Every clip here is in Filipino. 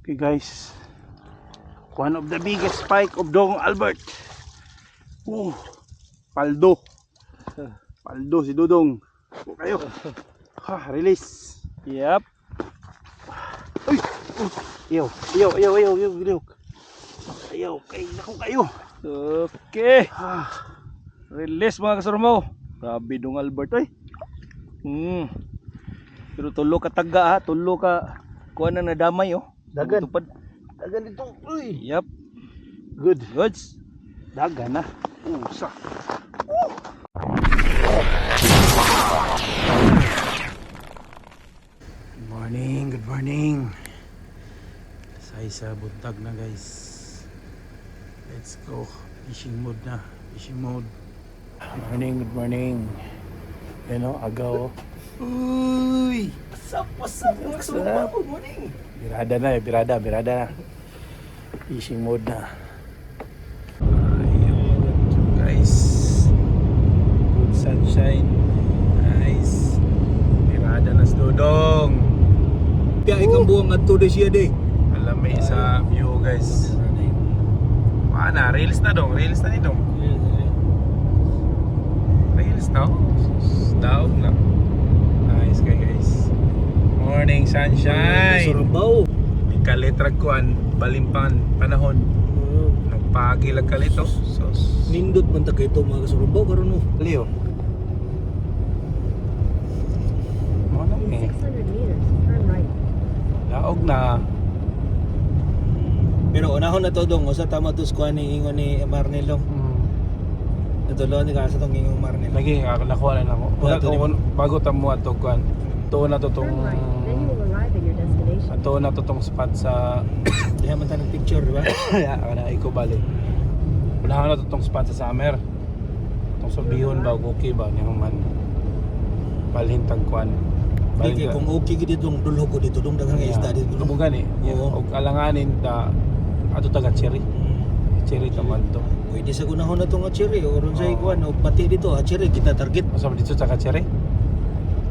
Okay guys, one of the biggest spike of Dong Albert. Paldo. Paldo si Dudong. Kayo. Ha, release. Yep. Uy. Ayaw. Ayaw. Okay, naku kayo. Okay. Ha. Release mga kasurmo. Grabe Dong Albert oy. Pero tulo ka taga ha, tulo ka kuha na nadamay oh. Dagan. Tupad. Dagan dito. Uy. Yep. Good. Goods. Dagan na. Usa. Good morning. Sa buntag na guys. Let's go. Fishing mode na. Fishing mode. Good morning. Yan o, agaw. Uy! What's up? Good morning. Birada na. Fishing mode na. Ayun guys. Good sunshine. Nice. Birada na sa Dudong. Kaya ikang buwang at today siya day. Malami sa view guys. Mana, reels na dong. Reels na ni dong. Reels na. Daog lang. Nice guys. Morning sunshine. Surabaw. Kalitrag kuan, balimpan panahon. Nagpagi lang kalito. Sos. Nindot man ta kay ito mga kasurabaw karon mo. Leo. Mo na eh. 600 meters, turn right. Daog na. Pero unahon na to dong, usa tama to kuha ni ingon ni Marnel dong. Natulo ni ka sa tong ingong Marnel. Lagi nakuha na ako. Bago tamo ato kuan. Tuon na to tong Turn right, then you will arrive at your destination. tuon na to tong spot sa Diha man ta ng picture, di ba? ya kana iko bali. Unahan na to tong spot sa summer. Tong subihon ba okay ba ni man. Balhin tag kuan. Hindi kung okay gid itong dulho ko dito dong daghang isda dito. Ano gani? Oo. Og alanganin ta ato taga cherry. Cherry taman to. Pwede sa gunahon na itong cherry o ron sa Oo. ikuan o pati dito cherry kita target. Masama dito sa cherry?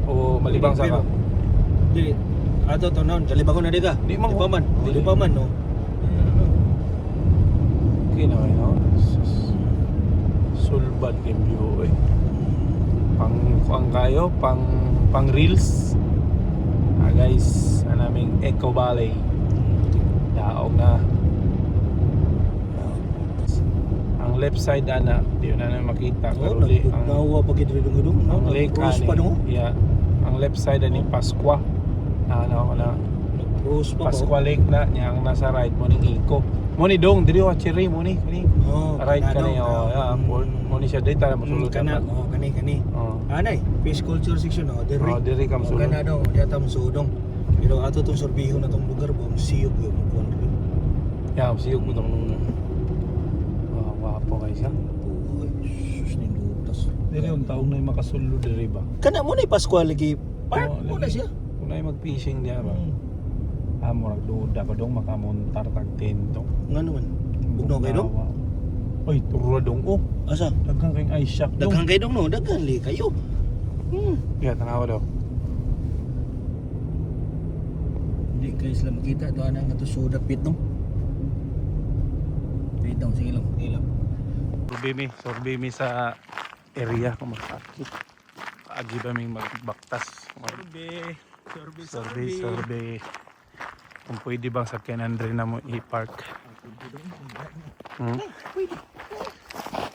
O malibang sa ka? Di ato to naon kalibangon na di ka. Di man. Di pa man no. Okay na no. Sulbad yung view eh. Pang kayo, pang reels. Guys, naming Eco Valley. Daog na. Ang left side ana, di na makita Oh, pero ang nagnawa pa gid ridong idong. ang lake Cross pa no. Yeah. Ang left side ani Pascua. Ano na Cross pa Pascua Lake na niya ang nasa right mo ning Iko. Mo ni dong diri wa cherry mo ni kani. Oh, Right kani oh, yeah, mo ni siya dito mo sulod kana. ka. Oh, kani. Oh. Anay, fish culture section oh, diri. Oh, diri kam Oh, sulod. kana daw, diya tam sudong. Pero ato tong sorbiho na tong lugar bo, siyog yo mo kuan. Yeah, siyog mo tong oh, wapo kay siya. Oy, sus ni lutas. Diri yung taong na makasulod diri ba. Kana mo na Pascual lagi. Park Oo, mo na lagi. siya. Kung ay mag-fishing diya ba. Amo ra duda ko dong makamontar tag tento. Nga naman. Bugnaw kayo dong? Oy, turo dong oh. Asa? Daghang kay ice shack dong. Daghang kayo dong no? Daghang li kayo. Yeah, tanawa daw. Hindi kayo sila makita. Doon na nga ito soda pit no? Pit daw. Sige lang. Sorbe mi sa area ko makakit. Agi ba may magbaktas. Sorbe. Kung pwede bang sa Ken Andre na mo i-park. Pwede.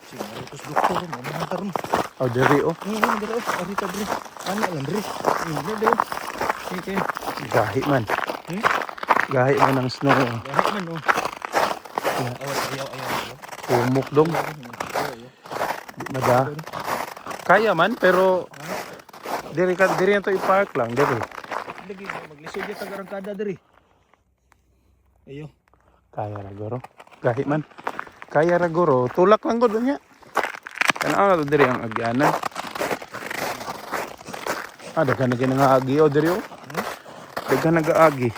Sige, maritos doktor mo. Mahantar mo. Oh, diri oh. Dere. Arita dere. Ano lang dere. Dere. Sige. Gahi man. Gahi man ang snow. Lahat man no. Ayaw. Umok dong. Di mada. Kaya man pero diri na to i-park lang diri. Lagi maglisod yung tagarangkada dere. Ayo. Kaya ra guro. Gahi man. Kaya ra guro. Tulak lang gud nya. Kana to diri ang agianan. Daghan na nga agi o diri o. Daghan nag-aagi.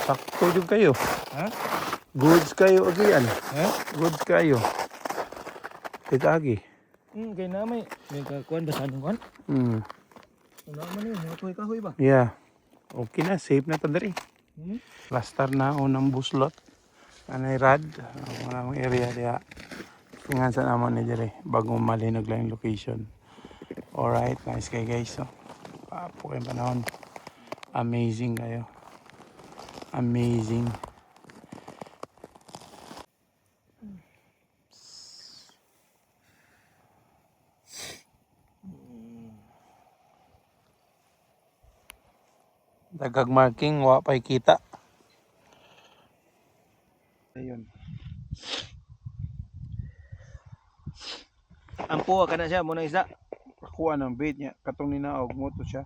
Sakto jud kayo. Ha? Goods kayo agian. Ha? Goods kayo. Tig-agi. Kay na may kakuan basahan kuan. Ano man yun? Mga kahoy ba? Yeah. Okay na, safe na to diri. Hmm? Plaster na unang buslot. Anay rad, mga area diya. Pingansa naman ni diri bago malinog lang yung location. Alright, nice kay guys. So, po kayong panahon. Amazing kayo. Amazing. Dagag marking, wa pa'y kita. Ayun. Ang puwa ka na siya, muna isa. Pakuha ng bait niya. Katong ninaog mo to siya.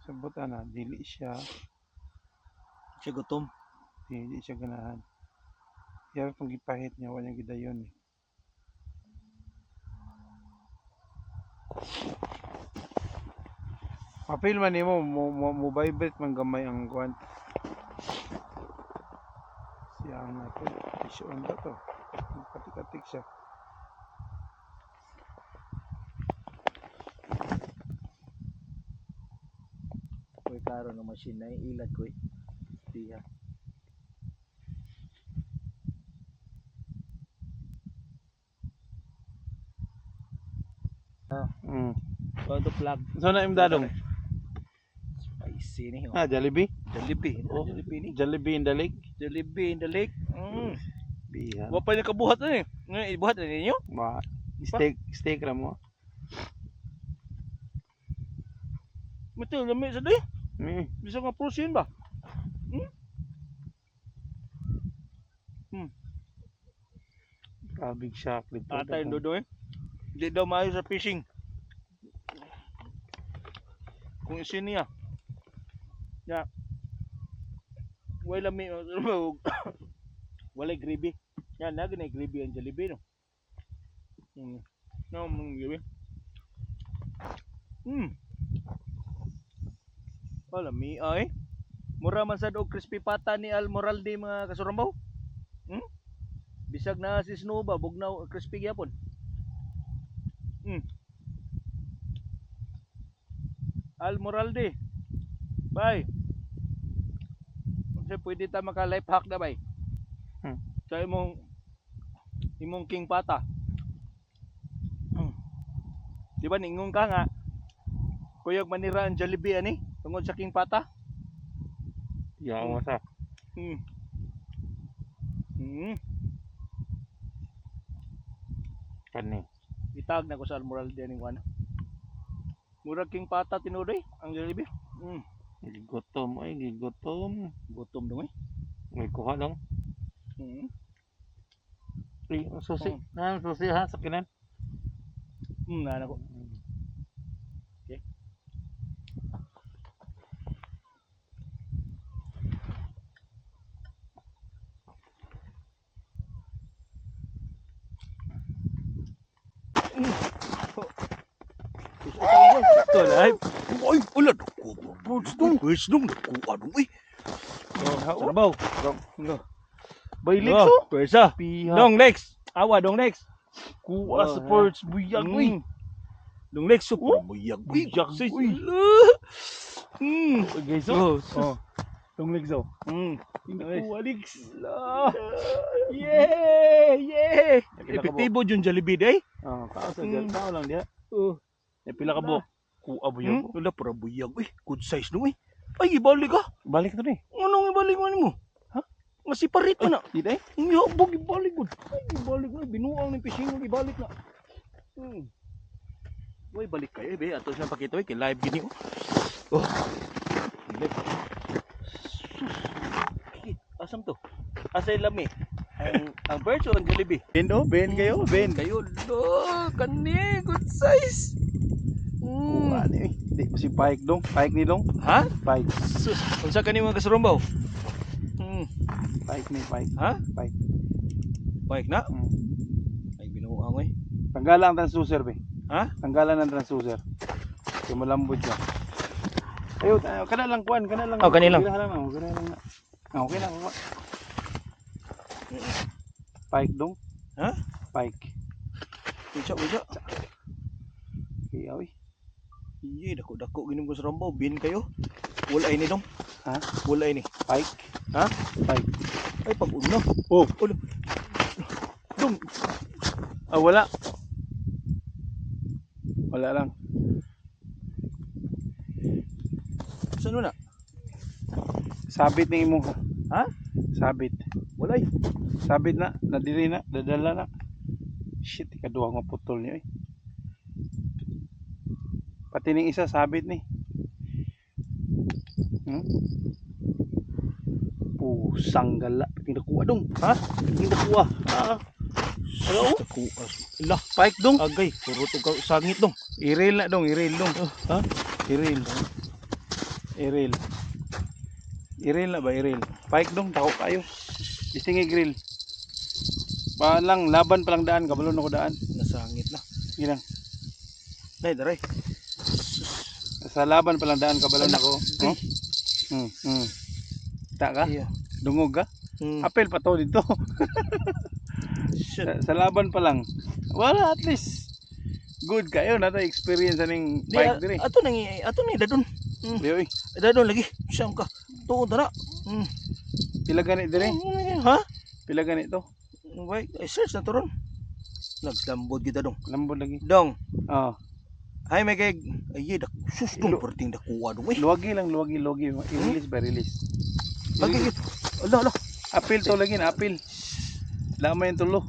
Sabutan na, dili siya. Siya gutom. Dili siya ganahan. Kaya itong gipahit niya, wala niyang gidayon eh. Mapil man nimo mo vibrate man gamay ang kuan. Siya ang nato. Isyon ba to? Katik-katik siya. Koy karo ng machine na ilad ko eh. Diya. Mm. So ito plug. So na imdadong? Spicy ni. Ah, Jollibee? Jollibee. Oh, Jollibee ni. Jollibee in the lake? Jollibee in the lake. Bihan. Wa pa niya kabuhat na eh. Ngayon, ibuhat na ninyo? Ma, steak ra mo. Mati, lami sa day. Mm. Bisa nga protein ba? Big shock dito. Atay dodo eh. Di daw maayo sa fishing. Kung isin niya. Ya. Wala mi wala gravy. Yan na gani gravy ang Jollibee no. No, gravy. Wala mi ay. Mura man sad og crispy pata ni Almoralde mga kasurambaw. Bisag na si Snow ba bugnaw crispy gyapon. Almoralde. Bye. Kasi pwede ta maka life hack na bay. Sa imong king pata. Di ba ningon ka nga kuyog manira ang Jollibee ani tungod sa king pata? Yawa sa. Kani. Itag na ko sa Almoralde ani ano. Murag king pata tinudoy ang Jollibee. Gigutom ay gigutom. Gutom dong eh. May kuha lang. Susi. Oh. Na susi ha sa kinan. Na ko. Okay. Ito live. Ay, ulan ko. Pwes dong nakuha dong eh. Trabaw. Baylik Oh, so. pwesa. Piha. Dong next. Awa dong next. Kuha sa ports buyag uy. Dong next sup. Buyag eh. Buyag sis. Uy. Guys Oh. oh. Tong legs oh. Kuha legs. Yeah. Pila ka Epektibo yung Jollibee day. Oh, kao sa gal kao lang diha. Oh. E pila ka buok. Kuha buyag. Wala para buyag eh. Good size dong eh. Ay, ibalik ka. Balik to ni. Anong ibalik mo? Ha? Masiparit na na. Di day. Ang yabog ibalik mo. Ay, ibalik mo. Binuang ng fishing mo ibalik na. Uy, balik kayo be. Ato siya pakita eh. Kay live gini oh. Live. Asam to? Asay lami. Ang birds o ang Jollibee? Ben oh, ben kayo, ben. Kayo, do. Kani, good size. Kuha ni. Di mo si Pike dong. Pike ni dong. Ha? Pike. Sus, unsa kani mga kasurumbaw? Pike ni Pike. Ha? Pike. Bike na? Mm. Ay binuang eh. Tanggalan ang transducer be. Ha? Tanggalan ang transducer. Kaya malambot siya. Ayo, kana lang kuan, kana lang. Oh, kani lang. Kana lang, kana lang. Okay na kuha. Pike dong. Ha? Pike. Bisa. Iyaw eh. Iya, dako ginim ko sa rambaw. Bin kayo. Wala ini dong. Ha? Wala ini. Pike. Ha? Pike. Ay, pag-uno. Oh. Ulo. Dong. Ah, wala. Wala lang. Saan na? Sabit ni imo ha. Ha? Sabit. Walay. Sabit na. Nadiri na. Dadala na. Shit. Ikaduha nga putol niyo eh. Pati ning isa sabit ni. Pusang gala. Piting nakuha dong. Ha? Piting nakuha. Ah. Ano? Nakuha. Lah, Pike dong. agay. Puro to ka sangit dong. Iril na dong. Iril dong. Ha? Iril. Iril. Iril na ba? Iril. Pike dong. Tako kayo. Istingi grill. Laban pa lang daan. Kabalo na ko daan. Nasangit na. Ilang. Nay, daray. Sa laban pa lang daan. Kabalo na ko. Oh? Ta ka? Iya. Dungog ka? Hmm. Apel pa to dito. sa laban pa lang. Wala, at least good kayo na to experience aning bike dire. Ato nang dadon. Di oy. Dadon lagi. Siyam ka. Tuod na. Pila gani dire? Ha? Pila gani to? Wait, search na to ron. Naglambod kita dong. Lambod lagi. Dong. Oh. Ay may kay ay dak sus dong perting dakuha dong eh. Luwagi lang, luwagi. I-release ba release? Lagi. Ala. Apil to lagi na, apil. Lamay yung tulo.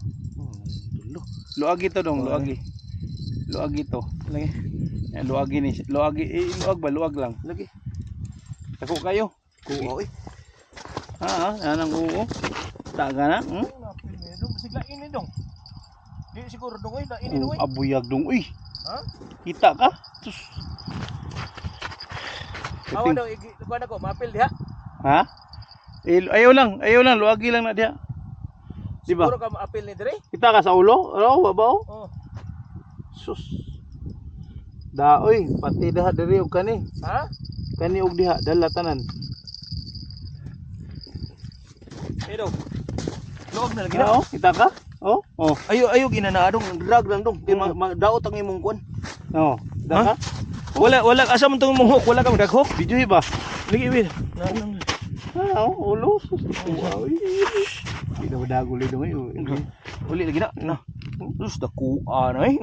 Tulo. Luwagi to dong, luwagi. Luwagi to. Lagi. Yan, luwagi ni. Luwagi, luwag ba? Luwag lang. Lagi. Tako kayo. Kuha eh. Nanang uo. Taga na. Napil mo dong sigla ini dong. Di siguro dong eh, da ini dong eh. Abuyag dong. Uy. Ha? Kita ka? Sus. Awa daw kuan ako, mapil diha. Ha? Ayaw lang, luwagi lang na diha. Di ba? Siguro ka maapil ni dire? Kita ka sa ulo? Ano, babaw? Oh. Sus. Daoy, pati daha diri og kani. Ha? Kani og diha dala tanan. Pero loob na lagi na. Oo, kita ka? Oh. Ayo ginana dong, drag lang dong. Di daot ang imong kuan. Oo. Daka? Wala asa man tong imong hook, wala ka mag-hook. Video ba? Lagi wid. Ulo. Sus. Wow. Hindi na madaguli dong eh. Uli lagi na. Terus dakuha na eh.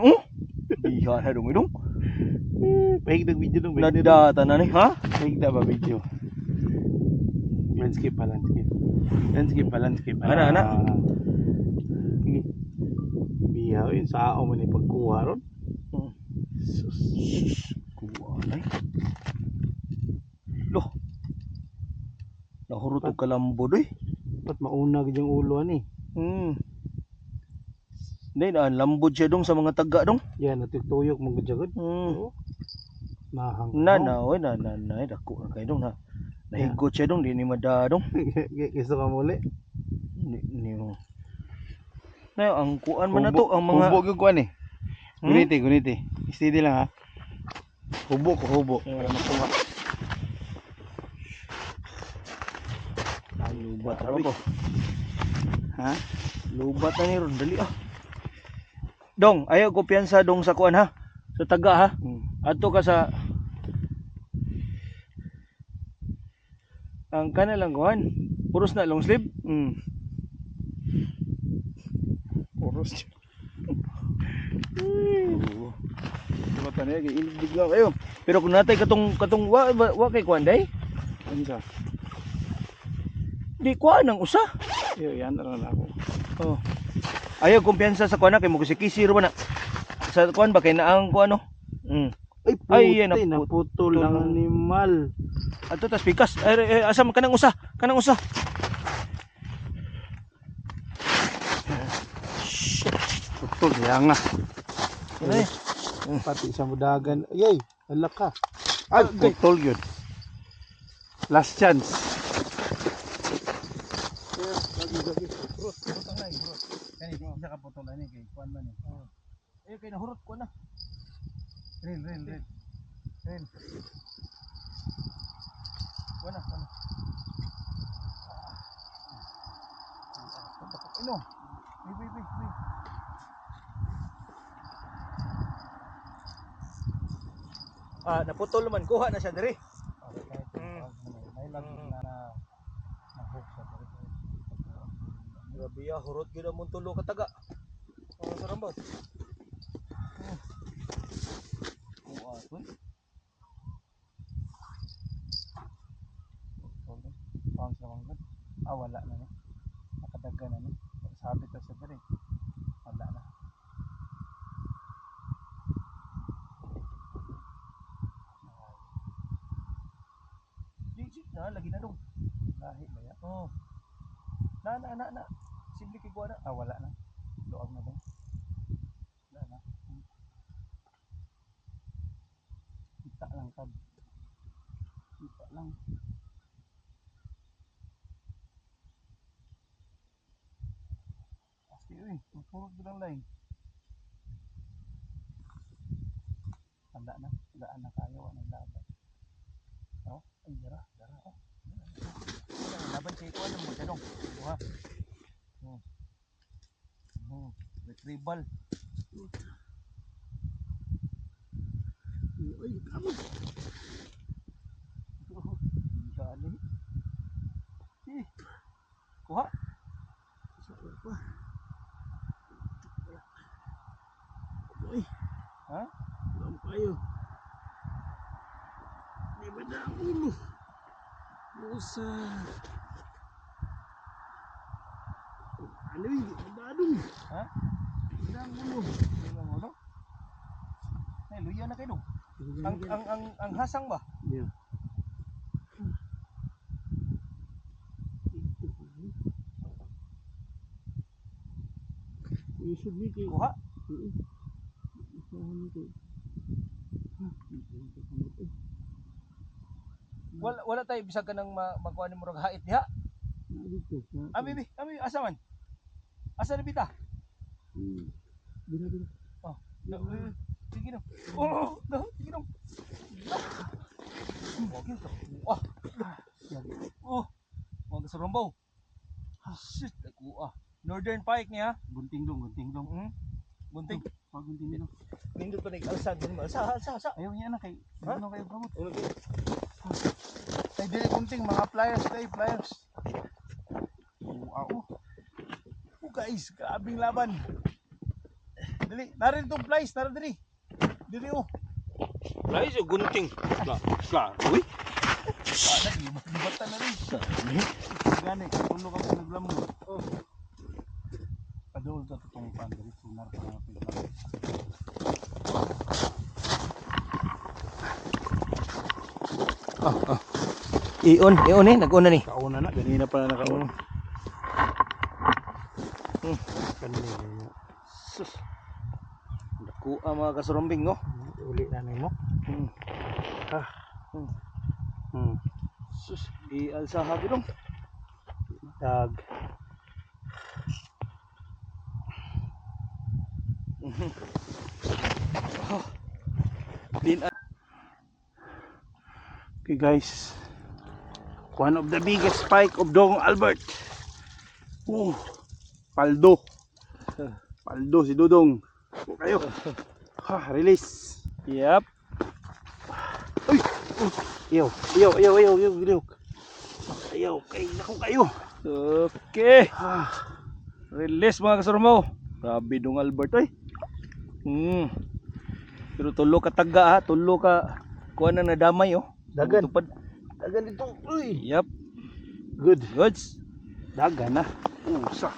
Diha na dong idong. Pahigdag video dong. Nadata na ni, ha? Pahigda ba video? Landscape pa. Landscape. Ana. Sige. Biyaw yun. Sao man yung pagkuha ron. Sus. Kuha na eh. Loh. Nahurot og kalambod eh. Ba't mauna yung ulo ani? Hindi na lambod siya dong sa mga taga dong. Yan, natutuyok mong gadyagod. Mahang. Oy na dako na kay dong na. Nahigot siya dong, di ni madadong. Gusto ka muli? Ni mo. Na ang kuan man na to, ang mga Hubog yung kuan eh. Guniti. Steady lang ha. Hubog. Para makuha. lubat ra ko. Ha? Lubat na ni ron dali ah. Dong, ayaw ko piyansa dong sa kuan ha. Sa taga ha. Adto ka sa ang kanalang kuan. Puros na long sleeve. Puros. Diba pa na yun? Indig lang kayo. Pero kung natay katong wa kay kuan day. Ano ka? Di kuan ang usa. Yan na lang ako. Oh. Ayaw kumpiyansa sa kuan na kay mo kisi ro na. Sa kuan ba kay naang kuan no? Ay, yan, naputol lang animal. Ato tas pikas. Asa man kanang usa? Kanang usa. Putol, yan nga. Ay. Pati sa mudagan. Ay, alak ka. Ay, putol yun. Last chance. Isa ka putol ani kay kuan man eh. Kay nahurot ko na. Rin. Wala. Ano? Wait. Naputol man. Kuha na siya diri. May lagi na hook sa dito. Grabe ya, hurot gyud ang tulo ka taga. Ang sarambot. Bounce naman good. Wala na no. Nakadaga na no. Sabit na sa diri. Wala na. Legit na, lagi na dong. Lahi ba ya? Oh. Na. Simple kay kuha na. Wala na. Luag na dong. Wala na. Kita lang kad. Kita lang. Pasti purot bilang lain. Tanda na. Daan na kayo. Anong laban? Oh, ay dara. Oh. Laban si kuha na mo dong. Kuha. Retrieval. Ay, kamo. Dali. Kuha. Boy. Ha? Lama kayo. Di ba na ang ulo? Musa. Ano yun? Di ba dadong? Ha? Di ba ang ulo? Ang ulo. Ay, luya na kayo dong. Ang hasang ba? Yeah. Isog ni kay. Kuha. Oo. Isahan ni kay. Wala tayo bisag ka nang magkuha ni murag hait diha. Dito. Ami asa man? Asa na bita? Bila. Oh, sige no. Oh, sige no. Wagin to. Wag sa rombaw. Shit, ako Northern Pike niya. Gunting dong. Bunting. Gunting dong. Nindot pa nag-alsad din mo. Sa. Ayaw niya na kay. Ha? Ano kayo bro? Ay, dili kunting mga pliers. Guys, grabing laban. Dili, narin itong pliers, narin dili. Dili Lai so gunting. Uy. Libatan na rin. Gani, tulo ka naglambo. Padol ka itong pandari, sunar pa nga pila. Ion nag-una ni. Kauna na, ganina pa na nakauna. Kanina. Sus. Naku mga kasurumbing no. Uli na mo. Sus, i-alsa hagi dong. Tag. Clean up. Okay guys, one of the biggest spike of Dong Albert. Paldo si Dudong. Kayo. Release. Yep. Uy. Ayaw. Ayaw, kayo. Okay. Release mga kasurumbaw. Grabe dong Albert oy. Pero tulo ka taga ha, tulo ka kuha na nadamay oh. Dagan. Tupad. Dagan dito. Uy. Yep. Good. Goods. Dagan na. Usa.